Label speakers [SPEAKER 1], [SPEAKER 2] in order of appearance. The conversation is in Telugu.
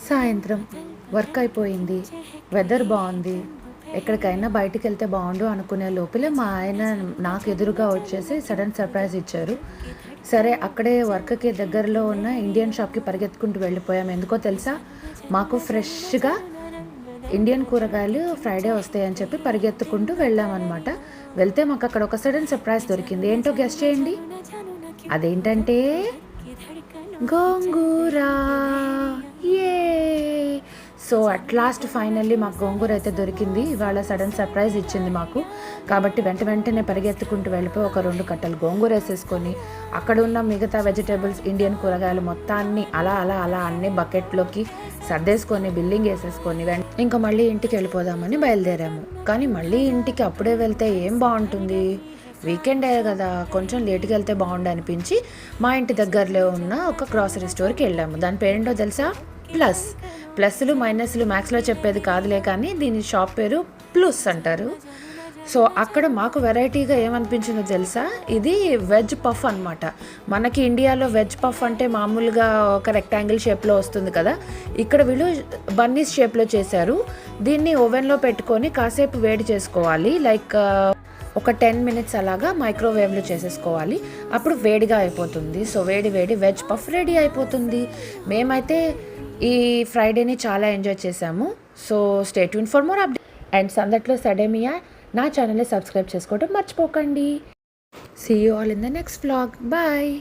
[SPEAKER 1] సాయంత్రం వర్క్ అయిపోయింది, వెదర్ బాగుంది, ఎక్కడికైనా బయటికి వెళ్తే బాగుండు అనుకునే లోపలే మా ఆయన నాకు ఎదురుగా వచ్చేసి సడన్ సర్ప్రైజ్ ఇచ్చారు. సరే అక్కడే వర్క్కి దగ్గరలో ఉన్న ఇండియన్ షాప్కి పరిగెత్తుకుంటూ వెళ్ళిపోయాం. ఎందుకో తెలుసా, మాకు ఫ్రెష్గా ఇండియన్ కూరగాయలు ఫ్రైడే వస్తాయని చెప్పి పరిగెత్తుకుంటూ వెళ్ళామన్నమాట. వెళ్తే మాకు అక్కడ ఒక సడన్ సర్ప్రైజ్ దొరికింది. ఏంటో గెస్ట్ చేయండి. అదేంటంటే గోంగూర. ఏ సో అట్ లాస్ట్ ఫైనల్లీ మాకు గోంగూర అయితే దొరికింది. ఇవాళ సడన్ సర్ప్రైజ్ ఇచ్చింది మాకు. కాబట్టి వెంటనే పరిగెత్తుకుంటూ వెళ్ళిపోయి ఒక 2 కట్టలు గోంగూర వేసేసుకొని అక్కడ ఉన్న మిగతా వెజిటేబుల్స్, ఇండియన్ కూరగాయలు మొత్తాన్ని అలా అన్ని బకెట్లోకి సర్దేసుకొని బిల్లింగ్ వేసేసుకొని ఇంకా మళ్ళీ ఇంటికి వెళ్ళిపోదామని బయలుదేరాము. కానీ మళ్ళీ ఇంటికి అప్పుడే వెళ్తే ఏం బాగుంటుంది, వీకెండ్ అయ్యే కదా, కొంచెం లేట్గా వెళ్తే బాగుండు అనిపించి మా ఇంటి దగ్గరలో ఉన్న ఒక గ్రాసరీ స్టోర్కి వెళ్ళాము. దాని పేరేంటో తెలుసా? ప్లస్లు మైనస్లు మ్యాథ్స్లో చెప్పేది కాదులే, కానీ దీని షాప్ పేరు ప్లస్ అంటారు. సో అక్కడ మాకు వెరైటీగా ఏమనిపించిందో తెలుసా, ఇది వెజ్ పఫ్ అనమాట. మనకి ఇండియాలో వెజ్ పఫ్ అంటే మామూలుగా ఒక రెక్టాంగిల్ షేప్లో వస్తుంది కదా, ఇక్కడ వీళ్ళు బన్నీస్ షేప్లో చేశారు. దీన్ని ఓవెన్లో పెట్టుకొని కాసేపు వేడి చేసుకోవాలి, లైక్ ఒక 10 మినిట్స్ అలాగా మైక్రోవేవ్లో చేసేసుకోవాలి. అప్పుడు వేడిగా అయిపోతుంది. సో వేడి వెజ్ పఫ్ రెడీ అయిపోతుంది. మేమైతే ఈ ఫ్రైడేని చాలా ఎంజాయ్ చేసాము. So stay tuned for more update. And సందట్లో సడేమియా నా ఛానల్ని సబ్స్క్రైబ్ చేసుకోవడం మర్చిపోకండి. See you all in the next vlog. Bye.